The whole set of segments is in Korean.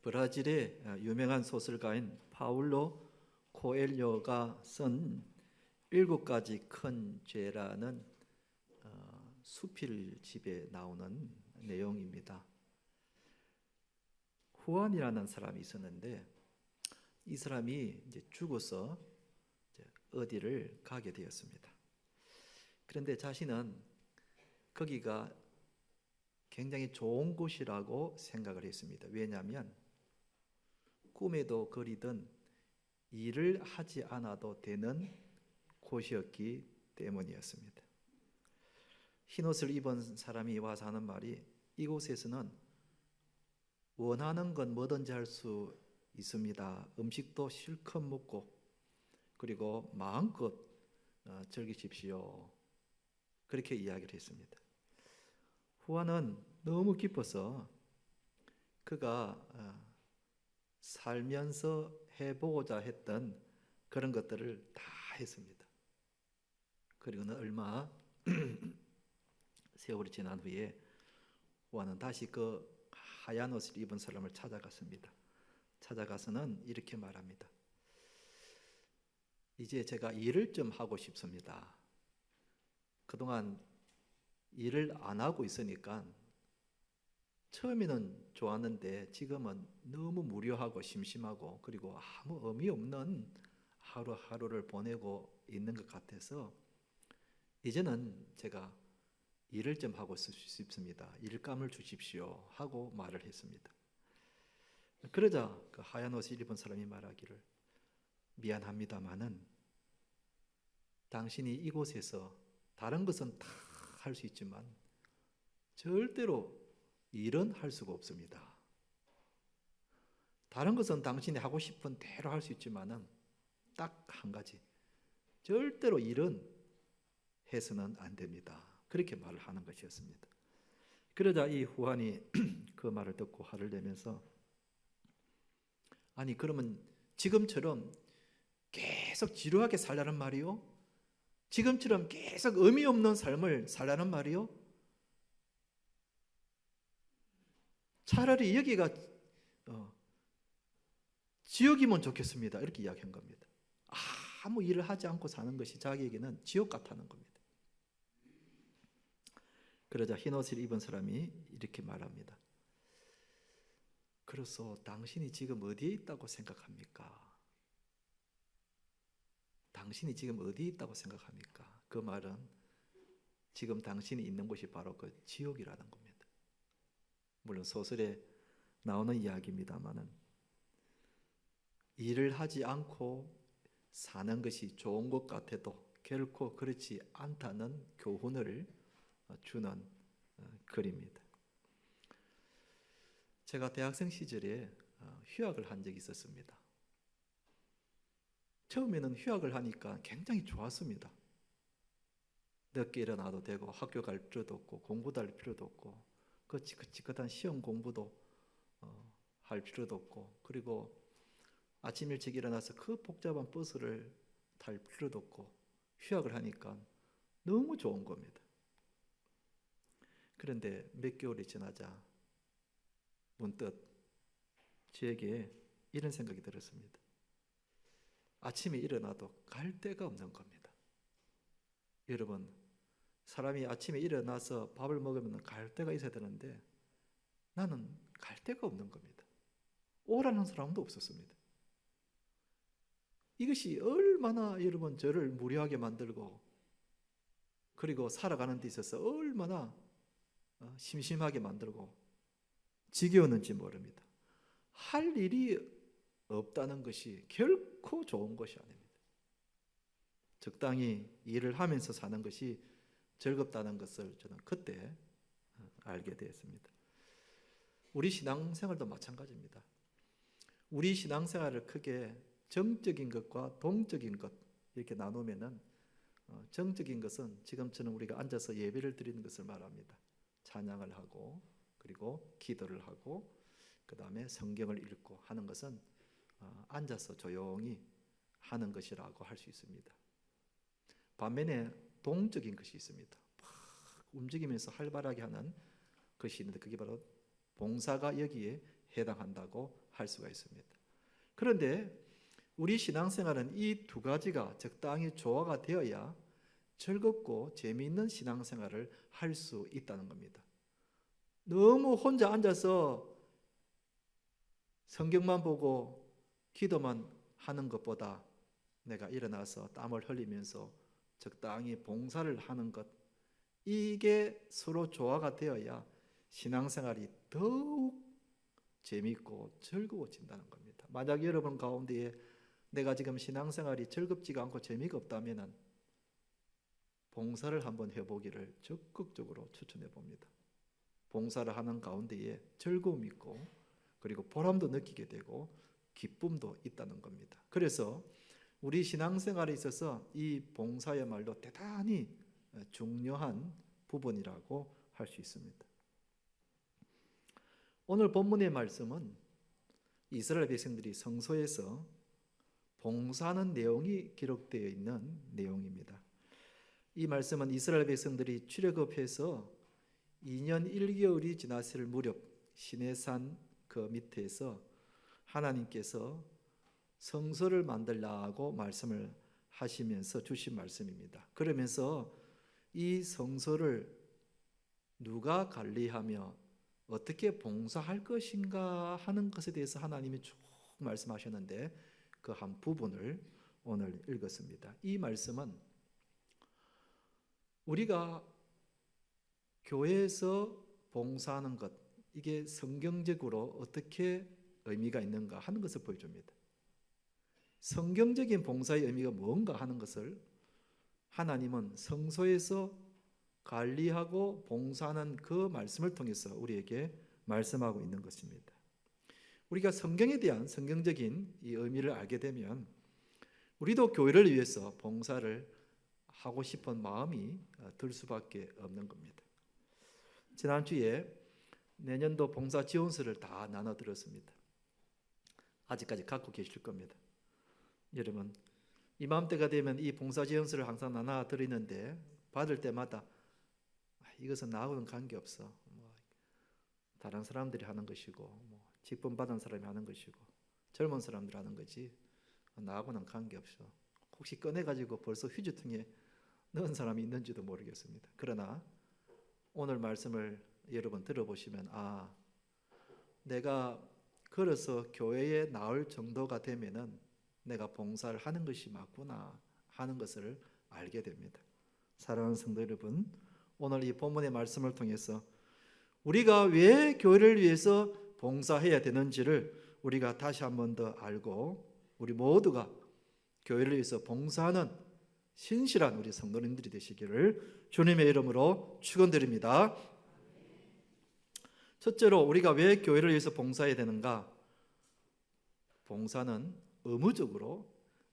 브라질의 유명한 소설가인 파울로 코엘료가 쓴 일곱 가지 큰 죄라는 수필집에 나오는 내용입니다. 후안이라는 사람이 있었는데 이 사람이 이제 죽어서 어디를 가게 되었습니다. 그런데 자신은 거기가 굉장히 좋은 곳이라고 생각을 했습니다. 왜냐하면 꿈에도 그리던 일을 하지 않아도 되는 곳이었기 때문이었습니다. 흰옷을 입은 사람이 와서 하는 말이, 이곳에서는 원하는 건 뭐든지 할 수 있습니다. 음식도 실컷 먹고 그리고 마음껏 즐기십시오. 그렇게 이야기를 했습니다. 후안은 너무 기뻐서 그가 살면서 해보고자 했던 그런 것들을 다 했습니다. 그리고는 얼마 세월이 지난 후에 후안은 다시 그 하얀 옷을 입은 사람을 찾아갔습니다. 찾아가서는 이렇게 말합니다. 이제 제가 일을 좀 하고 싶습니다. 그동안 일을 안 하고 있으니까 처음에는 좋았는데 지금은 너무 무료하고 심심하고 그리고 아무 의미 없는 하루하루를 보내고 있는 것 같아서 이제는 제가 일을 좀 하고 싶습니다. 일감을 주십시오 하고 말을 했습니다. 그러자 그 하얀 옷을 입은 사람이 말하기를, 미안합니다마는 당신이 이곳에서 다른 것은 다 할 수 있지만 절대로 일은 할 수가 없습니다. 다른 것은 당신이 하고 싶은 대로 할 수 있지만은 딱 한 가지, 절대로 일은 해서는 안 됩니다. 그렇게 말을 하는 것이었습니다. 그러자 이 후안이 그 말을 듣고 화를 내면서, 아니 그러면 지금처럼 계속 지루하게 살라는 말이요? 지금처럼 계속 의미 없는 삶을 살라는 말이요? 차라리 여기가 지옥이면 좋겠습니다. 이렇게 이야기한 겁니다. 아무 일을 하지 않고 사는 것이 자기에게는 지옥 같다는 겁니다. 그러자 흰옷을 입은 사람이 이렇게 말합니다. 그래서 당신이 지금 어디에 있다고 생각합니까? 당신이 지금 어디에 있다고 생각합니까? 그 말은 지금 당신이 있는 곳이 바로 그 지옥이라는 겁니다. 물론 소설에 나오는 이야기입니다만은 일을 하지 않고 사는 것이 좋은 것 같아도 결코 그렇지 않다는 교훈을 주는 글입니다. 제가 대학생 시절에 휴학을 한 적이 있었습니다. 처음에는 휴학을 하니까 굉장히 좋았습니다. 늦게 일어나도 되고 학교 갈 필요도 없고 공부도 할 필요도 없고 그딴 시험 공부도 할 필요도 없고 그리고 아침 일찍 일어나서 그 복잡한 버스를 탈 필요도 없고 휴학을 하니까 너무 좋은 겁니다. 그런데 몇 개월이 지나자 문득 저에게 이런 생각이 들었습니다. 아침에 일어나도 갈 데가 없는 겁니다. 여러분, 사람이 아침에 일어나서 밥을 먹으면 갈 데가 있어야 되는데 나는 갈 데가 없는 겁니다. 오라는 사람도 없었습니다. 이것이 얼마나 여러분 저를 무료하게 만들고 그리고 살아가는 데 있어서 얼마나 심심하게 만들고 지겨웠는지 모릅니다. 할 일이 없다는 것이 결코 좋은 것이 아닙니다. 적당히 일을 하면서 사는 것이 즐겁다는 것을 저는 그때 알게 되었습니다. 우리 신앙생활도 마찬가지입니다. 우리 신앙생활을 크게 정적인 것과 동적인 것 이렇게 나누면은 정적인 것은 지금처럼 우리가 앉아서 예배를 드리는 것을 말합니다. 찬양을 하고 그리고 기도를 하고 그 다음에 성경을 읽고 하는 것은 앉아서 조용히 하는 것이라고 할 수 있습니다. 반면에 동적인 것이 있습니다. 막 움직이면서 활발하게 하는 것이 있는데 그게 바로 봉사가 여기에 해당한다고 할 수가 있습니다. 그런데 우리 신앙생활은 이 두 가지가 적당히 조화가 되어야 즐겁고 재미있는 신앙생활을 할 수 있다는 겁니다. 너무 혼자 앉아서 성경만 보고 기도만 하는 것보다 내가 일어나서 땀을 흘리면서 적당히 봉사를 하는 것, 이게 서로 조화가 되어야 신앙생활이 더욱 재미있고 즐거워진다는 겁니다. 만약 여러분 가운데에 내가 지금 신앙생활이 즐겁지가 않고 재미가 없다면 봉사를 한번 해보기를 적극적으로 추천해 봅니다. 봉사를 하는 가운데에 즐거움이 있고 그리고 보람도 느끼게 되고 기쁨도 있다는 겁니다. 그래서 우리 신앙생활에 있어서 이 봉사야말로 대단히 중요한 부분이라고 할 수 있습니다. 오늘 본문의 말씀은 이스라엘 백성들이 성소에서 봉사하는 내용이 기록되어 있는 내용입니다. 이 말씀은 이스라엘 백성들이 출애굽해서 2년 1개월이 지났을 무렵 시내산 그 밑에서 하나님께서 성소를 만들라고 말씀을 하시면서 주신 말씀입니다. 그러면서 이 성소를 누가 관리하며 어떻게 봉사할 것인가 하는 것에 대해서 하나님이 쭉 말씀하셨는데 그 한 부분을 오늘 읽었습니다. 이 말씀은 우리가 교회에서 봉사하는 것, 이게 성경적으로 어떻게 의미가 있는가 하는 것을 보여줍니다. 성경적인 봉사의 의미가 뭔가 하는 것을 하나님은 성소에서 관리하고 봉사하는 그 말씀을 통해서 우리에게 말씀하고 있는 것입니다. 우리가 성경에 대한 성경적인 이 의미를 알게 되면 우리도 교회를 위해서 봉사를 하고 싶은 마음이 들 수밖에 없는 겁니다. 지난주에 내년도 봉사 지원서를 다 나눠드렸습니다. 아직까지 갖고 계실 겁니다. 여러분, 이맘때가 되면 이 봉사 지원서를 항상 나눠드리는데 받을 때마다 이것은 나하고는 관계없어. 다른 사람들이 하는 것이고 직분 받은 사람이 하는 것이고 젊은 사람들이 하는 거지 나하고는 관계없어. 혹시 꺼내가지고 벌써 휴지통에 넣은 사람이 있는지도 모르겠습니다. 그러나 오늘 말씀을 여러분 들어보시면 내가 걸어서 교회에 나올 정도가 되면은 내가 봉사를 하는 것이 맞구나 하는 것을 알게 됩니다. 사랑하는 성도 여러분, 오늘 이 본문의 말씀을 통해서 우리가 왜 교회를 위해서 봉사해야 되는지를 우리가 다시 한 번 더 알고 우리 모두가 교회를 위해서 봉사하는 신실한 우리 성도님들이 되시기를 주님의 이름으로 축원드립니다. 첫째로 우리가 왜 교회를 위해서 봉사해야 되는가? 봉사는 의무적으로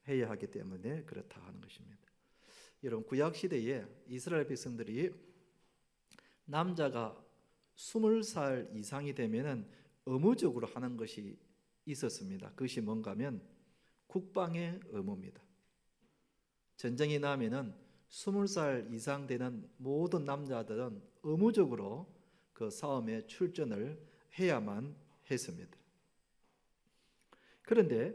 해야 하기 때문에 그렇다 하는 것입니다. 여러분, 구약 시대에 이스라엘 백성들이 남자가 20살 이상이 되면은 의무적으로 하는 것이 있었습니다. 그것이 뭔가 하면 국방의 의무입니다. 전쟁이 나면은 20살 이상 되는 모든 남자들은 의무적으로 그 싸움에 출전을 해야만 했습니다. 그런데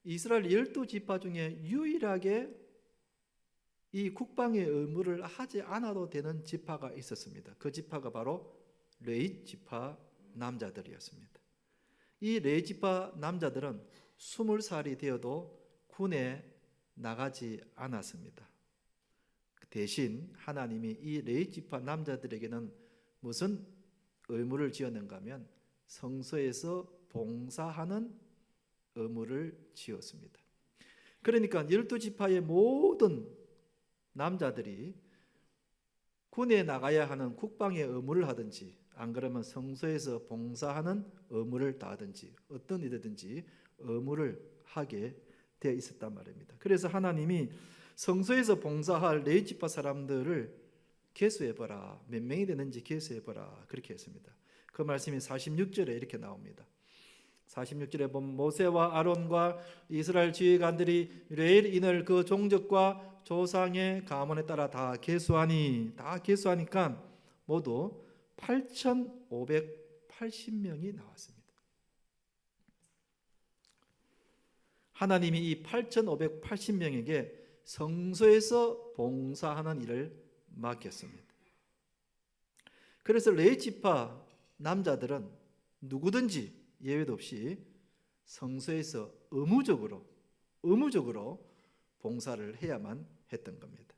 이스라엘 12지파 중에 유일하게 이 국방의 의무를 하지 않아도 되는 지파가 있었습니다. 그 지파가 바로 레위 지파 남자들이었습니다. 이 레위 지파 남자들은 20살이 되어도 군에 나가지 않았습니다. 대신 하나님이 이 레위 지파 남자들에게는 무슨 의무를 지었는가 하면 성소에서 봉사하는 의무를 지었습니다. 그러니까 12지파의 모든 남자들이 군에 나가야 하는 국방의 의무를 하든지 안 그러면 성소에서 봉사하는 의무를 다하든지 어떤 일이든지 의무를 하게 되어 있었단 말입니다. 그래서 하나님이 성소에서 봉사할 레위 지파 사람들을 계수해봐라. 몇 명이 되는지 계수해봐라. 그렇게 했습니다. 그 말씀이 46절에 이렇게 나옵니다. 46절에 보면 모세와 아론과 이스라엘 지휘관들이 레일인을 그 종족과 조상의 가문에 따라 다 계수하니까 모두 8,580명이 나왔습니다. 하나님이 이 8,580명에게 성소에서 봉사하는 일을 맡겼습니다. 그래서 레위 지파 남자들은 누구든지 예외도 없이 성소에서 의무적으로 봉사를 해야만 했던 겁니다.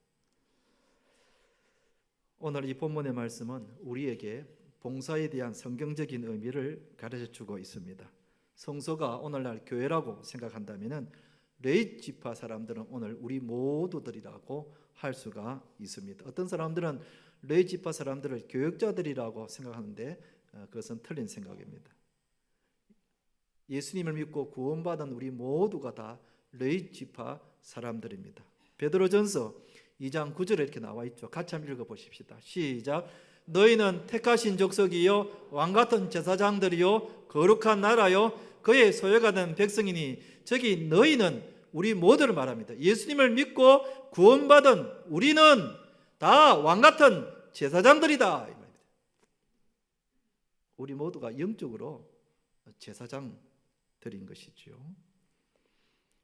오늘 이 본문의 말씀은 우리에게 봉사에 대한 성경적인 의미를 가르쳐주고 있습니다. 성소가 오늘날 교회라고 생각한다면 레위 지파 사람들은 오늘 우리 모두들이라고 할 수가 있습니다. 어떤 사람들은 레위 지파 사람들을 교역자들이라고 생각하는데 그것은 틀린 생각입니다. 예수님을 믿고 구원받은 우리 모두가 다 레위 지파 사람들입니다. 베드로전서 2장 9절에 이렇게 나와 있죠. 같이 한번 읽어보십시다. 시작. 너희는 택하신 족속이요 왕같은 제사장들이요 거룩한 나라요 그의 소유가 된 백성이니, 저기 너희는 우리 모두를 말합니다. 예수님을 믿고 구원받은 우리는 다 왕같은 제사장들이다 이 말입니다. 우리 모두가 영적으로 제사장들인 것이죠.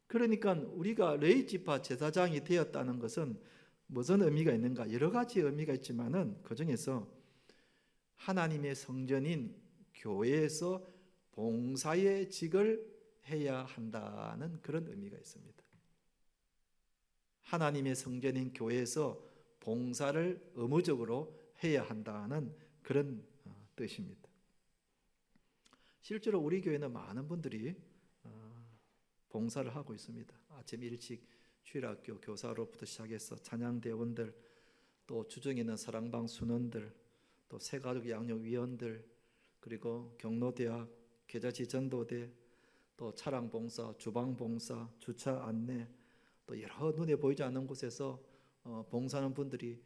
그러니까 우리가 레위 지파 제사장이 되었다는 것은 무슨 의미가 있는가? 여러 가지 의미가 있지만은 그 중에서 하나님의 성전인 교회에서 봉사의 직을 해야 한다는 그런 의미가 있습니다. 하나님의 성전인 교회에서 봉사를 의무적으로 해야 한다는 그런 뜻입니다. 실제로 우리 교회는 많은 분들이 봉사를 하고 있습니다. 아침 일찍 주일학교 교사로부터 시작해서 찬양대원들, 또 주중에 있는 사랑방 순원들, 또 새가족 양육위원들, 그리고 경로대학, 계좌지 전도대, 또 차량봉사, 주방봉사, 주차 안내, 또 여러 눈에 보이지 않는 곳에서 봉사하는 분들이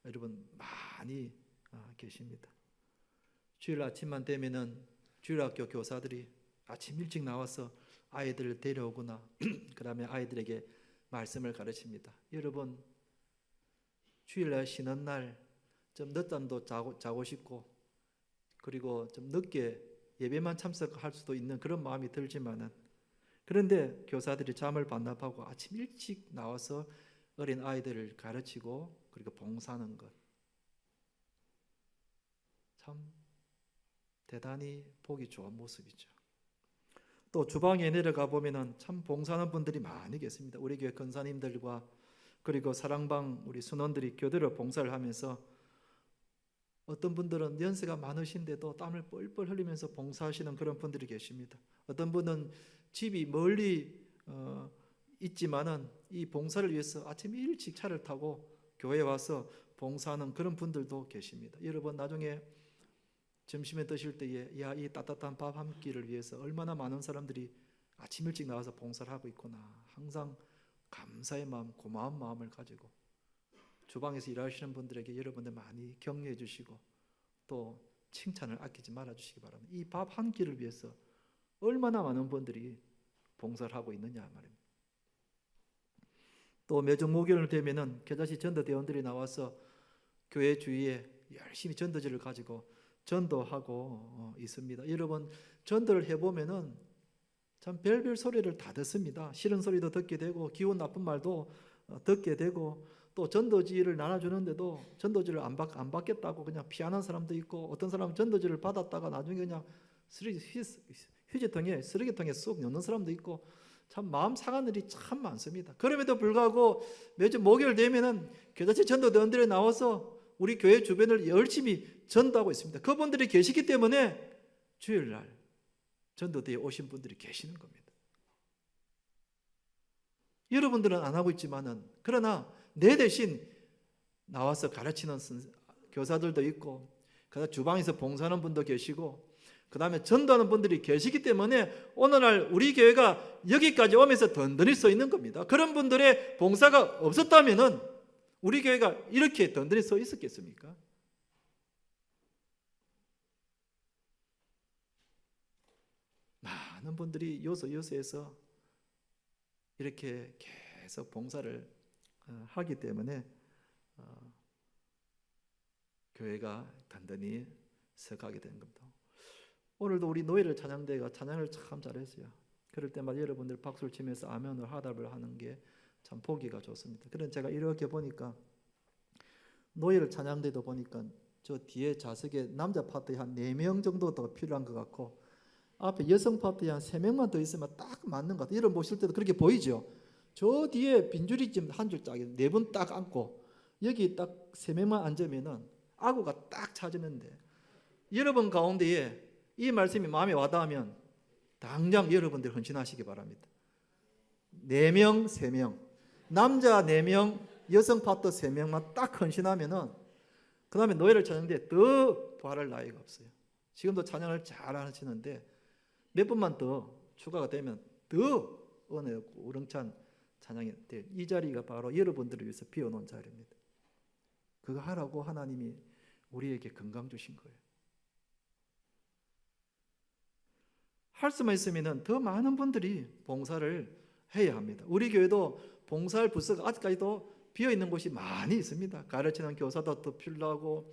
여러분 많이 계십니다. 주일 아침만 되면은 주일학교 교사들이 아침 일찍 나와서 아이들을 데려오거나 그 다음에 아이들에게 말씀을 가르칩니다. 여러분 주일날 쉬는 날 좀 늦잠도 자고 싶고, 그리고 좀 늦게 예배만 참석할 수도 있는 그런 마음이 들지만은, 그런데 교사들이 잠을 반납하고 아침 일찍 나와서 어린 아이들을 가르치고 그리고 봉사하는 것, 참 대단히 보기 좋은 모습이죠. 또 주방에 내려가 보면은 참 봉사하는 분들이 많이 계십니다. 우리 교회 권사님들과 그리고 사랑방 우리 순원들이 교대로 봉사를 하면서 어떤 분들은 연세가 많으신데도 땀을 뻘뻘 흘리면서 봉사하시는 그런 분들이 계십니다. 어떤 분은 집이 멀리 있지만은 이 봉사를 위해서 아침 일찍 차를 타고 교회에 와서 봉사하는 그런 분들도 계십니다. 여러분 나중에 점심에 드실 때에 이 따뜻한 밥 한 끼를 위해서 얼마나 많은 사람들이 아침 일찍 나와서 봉사를 하고 있구나, 항상 감사의 마음, 고마운 마음을 가지고 주방에서 일하시는 분들에게 여러분들 많이 격려해 주시고 또 칭찬을 아끼지 말아 주시기 바랍니다. 이 밥 한 끼를 위해서 얼마나 많은 분들이 봉사를 하고 있느냐 말입니다. 또 매주 목요일 되면은 겨자씨 전도대원들이 나와서 교회 주위에 열심히 전도지를 가지고 전도하고 있습니다. 여러분 전도를 해보면은 참 별별 소리를 다 듣습니다. 싫은 소리도 듣게 되고 기분 나쁜 말도 듣게 되고, 또 전도지를 나눠주는데도 전도지를 안 받겠다고 그냥 피하는 사람도 있고, 어떤 사람은 전도지를 받았다가 나중에 그냥 휴지통에 쓰레기통에 쏙 넣는 사람도 있고, 참 마음 상한 일이 참 많습니다. 그럼에도 불구하고 매주 목요일 되면은 교자체 전도대원들이 나와서 우리 교회 주변을 열심히 전도하고 있습니다. 그분들이 계시기 때문에 주일날 전도대에 오신 분들이 계시는 겁니다. 여러분들은 안 하고 있지만은, 그러나 내 대신 나와서 가르치는 교사들도 있고, 그다음 주방에서 봉사하는 분도 계시고, 그 다음에 전도하는 분들이 계시기 때문에 오늘날 우리 교회가 여기까지 오면서 든든히 서 있는 겁니다. 그런 분들의 봉사가 없었다면은 우리 교회가 이렇게 든든히 서 있었겠습니까? 많은 분들이 요소에서 이렇게 계속 봉사를 하기 때문에 교회가 단단히 서가게 되는 겁니다. 오늘도 우리 노예를 찬양대가 찬양을 참 잘했어요. 그럴 때마다 여러분들 박수를 치면서 아멘을 화답을 하는 게 참 보기가 좋습니다. 그런 제가 이렇게 보니까 노예를 찬양대도 보니까 저 뒤에 좌석에 남자 파트에 한 4명 정도 더 필요한 것 같고 앞에 여성 파트에 한 3명만 더 있으면 딱 맞는 것 같아요. 이런 보실 때도 그렇게 보이죠. 저 뒤에 빈줄이 지금 한 줄 짝이 4분 딱 앉고 여기 딱 3명만 앉으면은 아구가 딱 찾으는데 여러분 가운데에 이 말씀이 마음에 와닿으면 당장 여러분들 헌신하시기 바랍니다. 4명, 3명, 남자 4명, 여성 파트 3명만 딱 헌신하면은 그 다음에 노예를 찾는데 더 바랄 나위가 없어요. 지금도 찬양을 잘 하시는데 몇 번만 더 추가가 되면 더 은혜롭고 우렁찬 찬양이 될 이 자리가 바로 여러분들을 위해서 비워놓은 자리입니다. 그거 하라고 하나님이 우리에게 건강 주신 거예요. 할 수만 있으면 더 많은 분들이 봉사를 해야 합니다. 우리 교회도 봉사할 부서가 아직까지도 비어있는 곳이 많이 있습니다. 가르치는 교사도 더 필요하고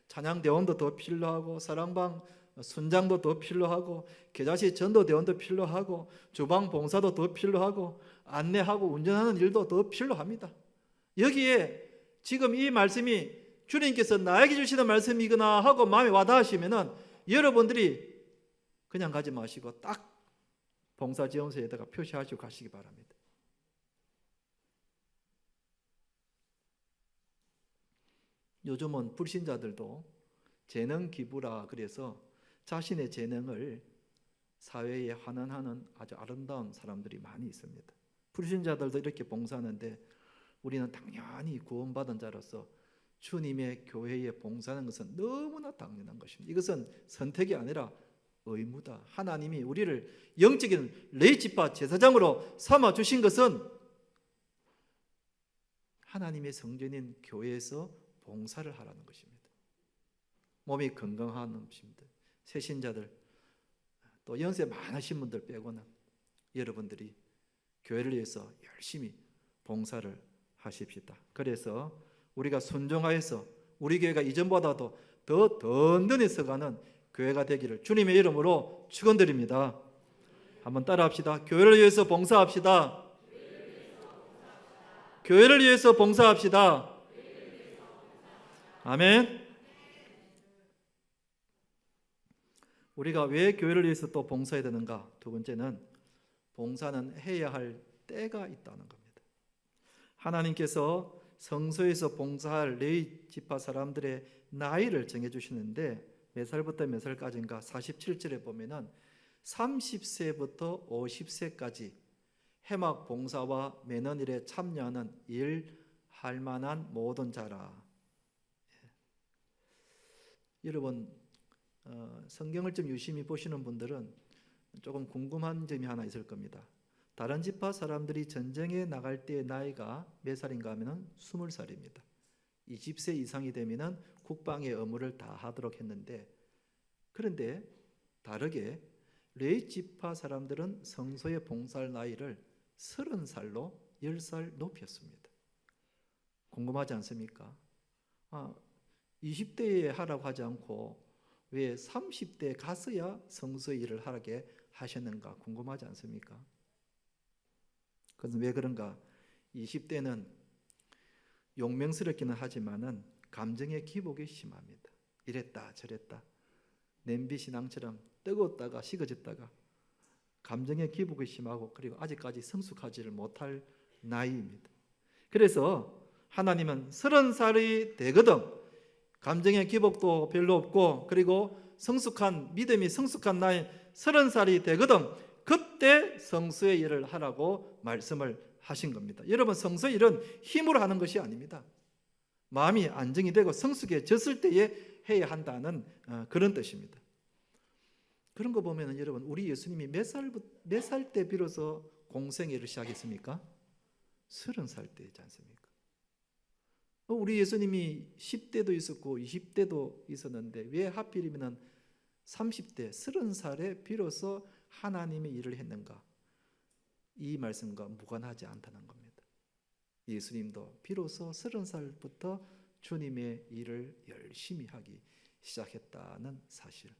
찬양대원도 더 필요하고 사랑방 순장도 더 필요하고 계좌시 전도대원도 필요하고 주방 봉사도 더 필요하고 안내하고 운전하는 일도 더 필요합니다. 여기에 지금 이 말씀이 주님께서 나에게 주시는 말씀이구나 하고 마음에 와닿으시면은 여러분들이 그냥 가지 마시고 딱 봉사지원서에다가 표시하시고 가시기 바랍니다. 요즘은 불신자들도 재능 기부라 그래서 자신의 재능을 사회에 환원하는 아주 아름다운 사람들이 많이 있습니다. 불신자들도 이렇게 봉사하는데 우리는 당연히 구원받은 자로서 주님의 교회에 봉사하는 것은 너무나 당연한 것입니다. 이것은 선택이 아니라 의무다. 하나님이 우리를 영적인 레이지파 제사장으로 삼아 주신 것은 하나님의 성전인 교회에서 봉사를 하라는 것입니다. 몸이 건강한 것입니다. 새신자들 또 연세 많으신 분들 빼고는 여러분들이 교회를 위해서 열심히 봉사를 하십시다. 그래서 우리가 순종하여서 우리 교회가 이전보다도 더 든든해서 가는 교회가 되기를 주님의 이름으로 축원드립니다. 한번 따라합시다. 교회를 위해서 봉사합시다. 교회를 위해서 봉사합시다. 아멘. 우리가 왜 교회를 위해서 또 봉사해야 되는가? 두 번째는 봉사는 해야 할 때가 있다는 겁니다. 하나님께서 성소에서 봉사할 레위 지파 사람들의 나이를 정해주시는데 몇 살부터 몇 살까지인가 47절에 보면은 30세부터 50세까지 해막 봉사와 매너일에 참여하는 일할 만한 모든 자라. 여러분 성경을 좀 유심히 보시는 분들은 조금 궁금한 점이 하나 있을 겁니다. 다른 지파 사람들이 전쟁에 나갈 때의 나이가 몇 살인가 하면 20살입니다. 20세 이상이 되면 국방의 의무를 다 하도록 했는데 그런데 다르게 레위 지파 사람들은 성소의 봉사할 나이를 30살로 10살 높였습니다. 궁금하지 않습니까? 20대에 하라고 하지 않고 왜 30대에 갔어야 성소 일을 하게 하셨는가 궁금하지 않습니까? 그것은 왜 그런가? 20대는 용맹스럽기는 하지만은 감정의 기복이 심합니다. 이랬다 저랬다 냄비 신앙처럼 뜨거웠다가 식어졌다가 감정의 기복이 심하고 그리고 아직까지 성숙하지를 못할 나이입니다. 그래서 하나님은 30살이 되거든 감정의 기복도 별로 없고 그리고 성숙한 믿음이 성숙한 나이 30살이 되거든 그때 성수의 일을 하라고 말씀을 하신 겁니다. 여러분 성수의 일은 힘으로 하는 것이 아닙니다. 마음이 안정이 되고 성숙해졌을 때에 해야 한다는 그런 뜻입니다. 그런 거 보면 여러분 우리 예수님이 몇 살 때 비로소 공생애를 시작했습니까? 30살 때이지 않습니까? 우리 예수님이 10대도 있었고 20대도 있었는데 왜 하필이면 30대 30살에 비로소 하나님의 일을 했는가? 이 말씀과 무관하지 않다는 겁니다. 예수님도 비로소 30살부터 주님의 일을 열심히 하기 시작했다는 사실.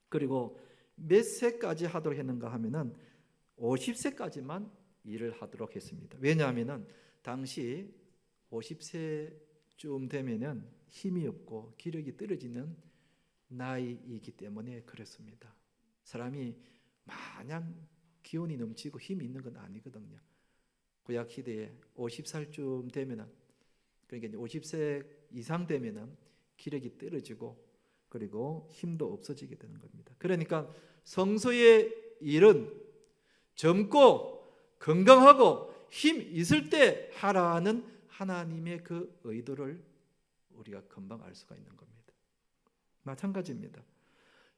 그리고 몇 세까지 하도록 했는가 하면은 50세까지만 일을 하도록 했습니다. 왜냐하면은 당시 50세쯤 되면은 힘이 없고 기력이 떨어지는 나이이기 때문에 그렇습니다. 사람이 마냥 기운이 넘치고 힘이 있는 건 아니거든요. 구약 시대에 50살쯤 되면은, 그러니까 50세 이상 되면은 기력이 떨어지고 그리고 힘도 없어지게 되는 겁니다. 그러니까 성소의 일은 젊고 건강하고 힘 있을 때 하라는 하나님의 그 의도를 우리가 금방 알 수가 있는 겁니다. 마찬가지입니다.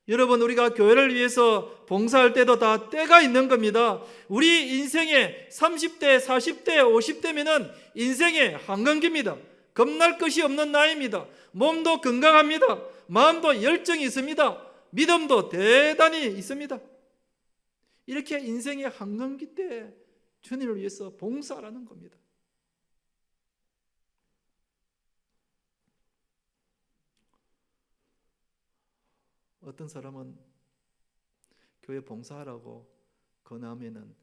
여러분, 우리가 교회를 위해서 봉사할 때도 다 때가 있는 겁니다. 우리 인생의 30대, 40대, 50대면은 인생의 한강기입니다. 겁날 것이 없는 나이입니다. 몸도 건강합니다. 마음도 열정이 있습니다. 믿음도 대단히 있습니다. 이렇게 인생의 한강기 때 주님을 위해서 봉사하라는 겁니다. 어떤 사람은 교회 봉사하라고 권하면은,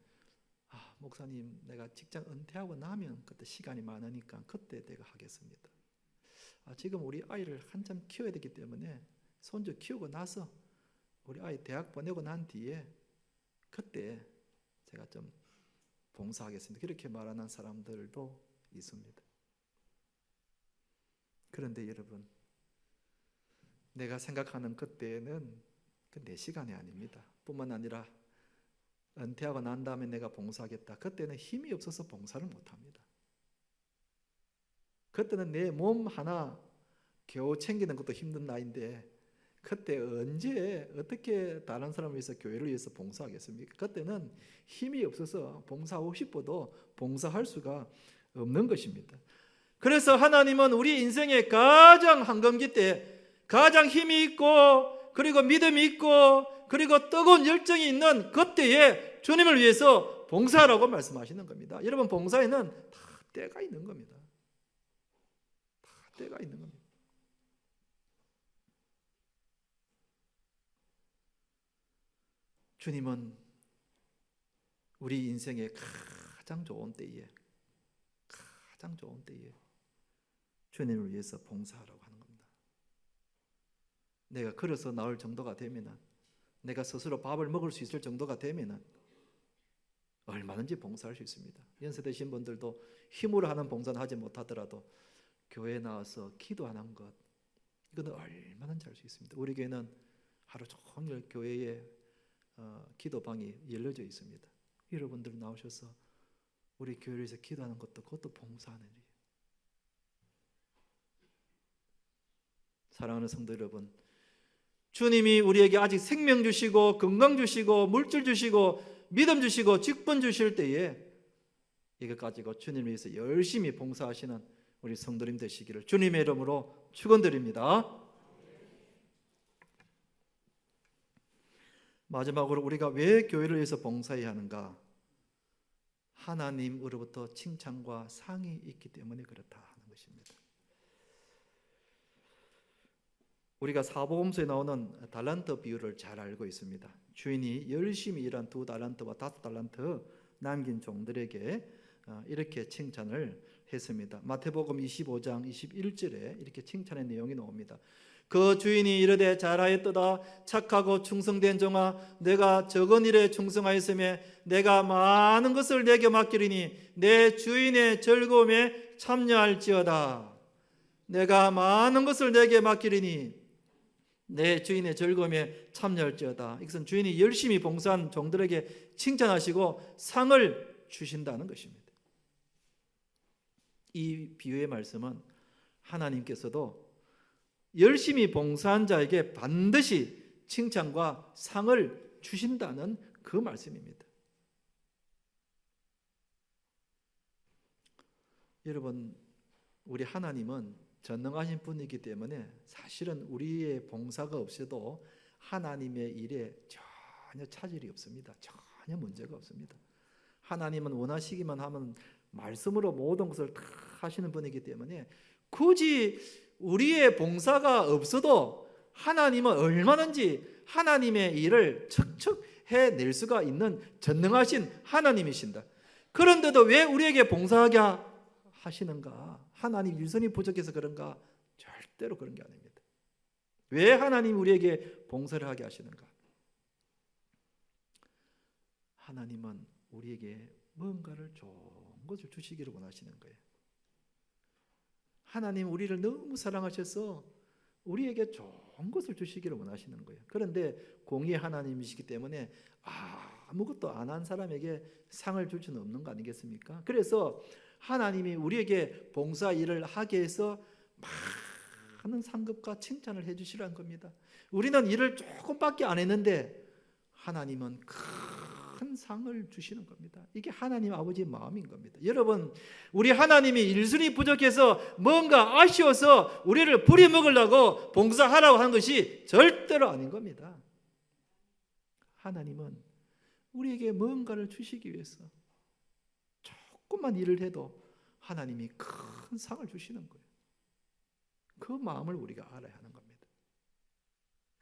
목사님, 내가 직장 은퇴하고 나면 그때 시간이 많으니까 그때 내가 하겠습니다. 지금 우리 아이를 한참 키워야 되기 때문에 손주 키우고 나서 우리 아이 대학 보내고 난 뒤에 그때 제가 좀 봉사하겠습니다. 그렇게 말하는 사람들도 있습니다. 그런데 여러분, 내가 생각하는 그때는 그 내 시간이 아닙니다. 뿐만 아니라 은퇴하고 난 다음에 내가 봉사하겠다. 그때는 힘이 없어서 봉사를 못합니다. 그때는 내 몸 하나 겨우 챙기는 것도 힘든 나이인데 그때 언제 어떻게 다른 사람을 위해서 교회를 위해서 봉사하겠습니까? 그때는 힘이 없어서 봉사하고 싶어도 봉사할 수가 없는 것입니다. 그래서 하나님은 우리 인생의 가장 한검기 때 가장 힘이 있고 그리고 믿음이 있고 그리고 뜨거운 열정이 있는 그때에 주님을 위해서 봉사하라고 말씀하시는 겁니다. 여러분, 봉사에는 다 때가 있는 겁니다. 다 때가 있는 겁니다. 주님은 우리 인생의 가장 좋은 때에 주님을 위해서 봉사하라고 하는 겁니다. 내가 걸어서 나올 정도가 되면은, 내가 스스로 밥을 먹을 수 있을 정도가 되면은 얼마든지 봉사할 수 있습니다. 연세 드신 분들도 힘으로 하는 봉사는 하지 못하더라도 교회에 나와서 기도하는 것, 이거는 얼마든지 할 수 있습니다. 우리 교회는 하루 종일 교회에 기도방이 열려져 있습니다. 여러분들 나오셔서 우리 교회에서 기도하는 것도 그것도 봉사하는 일이에요. 사랑하는 성도 여러분, 주님이 우리에게 아직 생명 주시고 건강 주시고 물질 주시고 믿음 주시고 직분 주실 때에 이것 가지고 주님을 위해서 열심히 봉사하시는 우리 성도님 되시기를 주님의 이름으로 축원드립니다. 마지막으로 우리가 왜 교회를 위해서 봉사해야 하는가? 하나님으로부터 칭찬과 상이 있기 때문에 그렇다 하는 것입니다. 우리가 사복음서에 나오는 달란트 비유를 잘 알고 있습니다. 주인이 열심히 일한 2달란트와 5달란트 남긴 종들에게 이렇게 칭찬을 했습니다. 마태복음 25장 21절에 이렇게 칭찬의 내용이 나옵니다. 그 주인이 이르되 잘하였도다 착하고 충성된 종아, 내가 적은 일에 충성하였으며 내가 많은 것을 내게 맡기리니 내 주인의 즐거움에 참여할지어다. 내가 많은 것을 내게 맡기리니 내 주인의 즐거움에 참여할지어다. 이것은 주인이 열심히 봉사한 종들에게 칭찬하시고 상을 주신다는 것입니다. 이 비유의 말씀은 하나님께서도 열심히 봉사한 자에게 반드시 칭찬과 상을 주신다는 그 말씀입니다. 여러분, 우리 하나님은 전능하신 분이기 때문에 사실은 우리의 봉사가 없어도 하나님의 일에 전혀 차질이 없습니다. 전혀 문제가 없습니다. 하나님은 원하시기만 하면 말씀으로 모든 것을 다 하시는 분이기 때문에 굳이 우리의 봉사가 없어도 하나님은 얼마든지 하나님의 일을 척척 해낼 수가 있는 전능하신 하나님이신다. 그런데도 왜 우리에게 봉사하게 하시는가? 하나님 유선이 부족해서 그런가? 절대로 그런 게 아닙니다. 왜 하나님 우리에게 봉사를 하게 하시는가? 하나님은 우리에게 뭔가를 좋은 것을 주시기를 원하시는 거예요. 하나님 우리를 너무 사랑하셔서 우리에게 좋은 것을 주시기를 원하시는 거예요. 그런데 공의의 하나님이시기 때문에 아무것도 안 한 사람에게 상을 줄 수는 없는 거 아니겠습니까? 그래서 하나님이 우리에게 봉사 일을 하게 해서 많은 상급과 칭찬을 해주시라는 겁니다. 우리는 일을 조금밖에 안 했는데 하나님은 큰 상을 주시는 겁니다. 이게 하나님 아버지의 마음인 겁니다. 여러분, 우리 하나님이 일순위 부족해서 뭔가 아쉬워서 우리를 부려먹으려고 봉사하라고 하는 것이 절대로 아닌 겁니다. 하나님은 우리에게 뭔가를 주시기 위해서 조금만 일을 해도 하나님이 큰 상을 주시는 거예요. 그 마음을 우리가 알아야 하는 겁니다.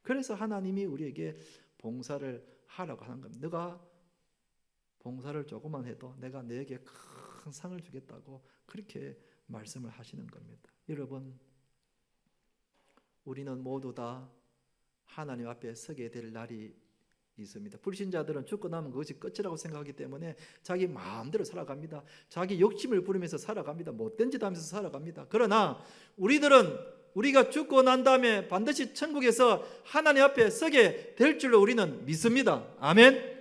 그래서 하나님이 우리에게 봉사를 하라고 하는 겁니다. 너가 봉사를 조금만 해도 내가 너에게 큰 상을 주겠다고 그렇게 말씀을 하시는 겁니다. 여러분, 우리는 모두 다 하나님 앞에 서게 될 날이 있습니다. 불신자들은 죽고 나면 그것이 끝이라고 생각하기 때문에 자기 마음대로 살아갑니다. 자기 욕심을 부리면서 살아갑니다. 못된 짓 하면서 살아갑니다. 그러나 우리가 죽고 난 다음에 반드시 천국에서 하나님 앞에 서게 될 줄로 우리는 믿습니다. 아멘.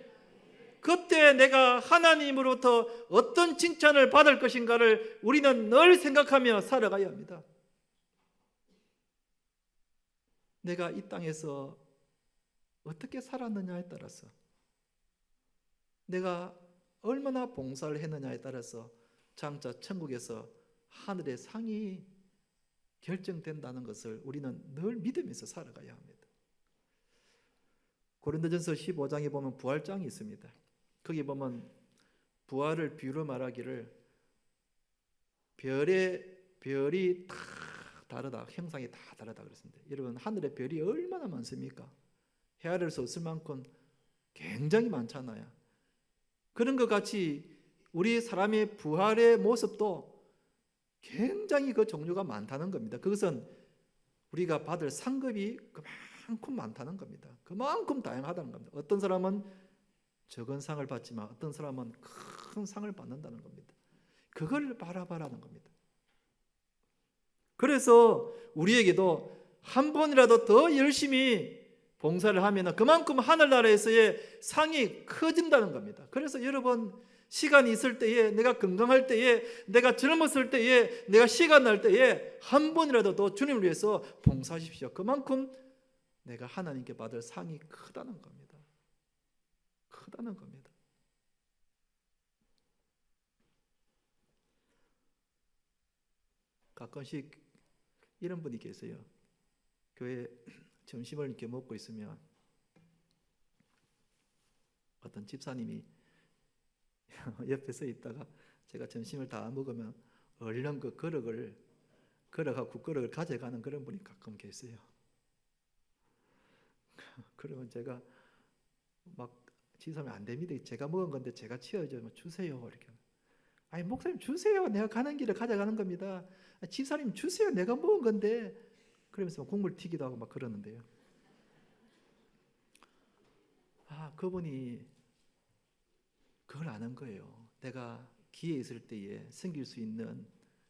그때 내가 하나님으로부터 어떤 칭찬을 받을 것인가를 우리는 늘 생각하며 살아가야 합니다. 내가 이 땅에서 어떻게 살았느냐에 따라서, 내가 얼마나 봉사를 했느냐에 따라서 장차 천국에서 하늘의 상이 결정된다는 것을 우리는 늘 믿으면서 살아가야 합니다. 고린도전서 15장에 보면 부활장이 있습니다. 거기 보면 부활을 비유로 말하기를 별이 다 다르다, 형상이 다 다르다 그랬습니다. 여러분, 하늘의 별이 얼마나 많습니까? 헤아릴 수 없을 만큼 굉장히 많잖아요. 그런 것 같이 우리 사람의 부활의 모습도 굉장히 그 종류가 많다는 겁니다. 그것은 우리가 받을 상급이 그만큼 많다는 겁니다. 그만큼 다양하다는 겁니다. 어떤 사람은 적은 상을 받지만 어떤 사람은 큰 상을 받는다는 겁니다. 그걸 바라봐라는 겁니다. 그래서 우리에게도 한 번이라도 더 열심히 봉사를 하면 그만큼 하늘나라에서의 상이 커진다는 겁니다. 그래서 여러분, 시간이 있을 때에, 내가 건강할 때에, 내가 젊었을 때에, 내가 시간 날 때에 한 번이라도 더 주님을 위해서 봉사하십시오. 그만큼 내가 하나님께 받을 상이 크다는 겁니다. 크다는 겁니다. 가끔씩 이런 분이 계세요. 교회 점심을 이렇게 먹고 있으면 어떤 집사님이 옆에 서 있다가 제가 점심을 다 먹으면 얼른 그 국그릇을 가져가는 그런 분이 가끔 계세요. 그러면 제가 막 집사님 안 됩니다. 제가 먹은 건데 제가 치워줘 주세요. 이렇게. 아니 목사님 주세요. 내가 가는 길에 가져가는 겁니다. 집사님 주세요. 내가 먹은 건데. 그러면서 국물 튀기도 하고 막 그러는데요. 그분이 그걸 아는 거예요. 내가 기회 있을 때에 섬길 수 있는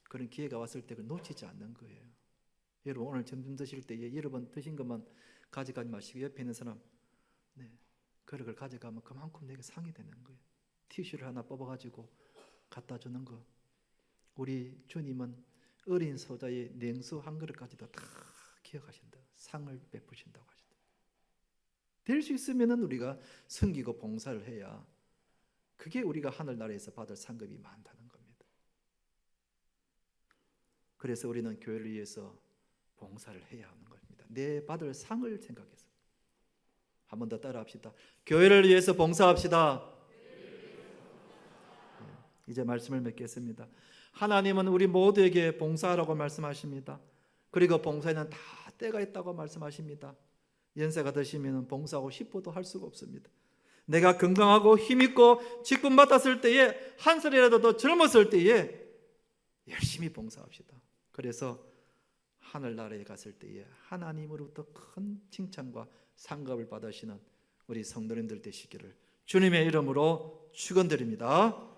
그런 기회가 왔을 때 그걸 놓치지 않는 거예요. 여러분, 오늘 점심 드실 때에 여러분 드신 것만 가져가지 마시고 옆에 있는 사람, 그걸 가져가면 그만큼 내게 상이 되는 거예요. 티슈를 하나 뽑아가지고 갖다 주는 거. 우리 주님은 어린 소자의 냉수 한 그릇까지도 다 기억하신다. 상을 베푸신다고 하신다. 될 수 있으면은 우리가 섬기고 봉사를 해야 그게 우리가 하늘나라에서 받을 상급이 많다는 겁니다. 그래서 우리는 교회를 위해서 봉사를 해야 하는 것입니다. 내 받을 상을 생각해서. 한 번 더 따라합시다. 교회를 위해서 봉사합시다. 이제 말씀을 맺겠습니다. 하나님은 우리 모두에게 봉사하라고 말씀하십니다. 그리고 봉사에는 다 때가 있다고 말씀하십니다. 연세가 드시면 봉사하고 싶어도 할 수가 없습니다. 내가 건강하고 힘있고 직분 맡았을 때에 한 살이라도 더 젊었을 때에 열심히 봉사합시다. 그래서 하늘나라에 갔을 때에 하나님으로부터 큰 칭찬과 상급을 받으시는 우리 성도님들 되시기를 주님의 이름으로 축원드립니다.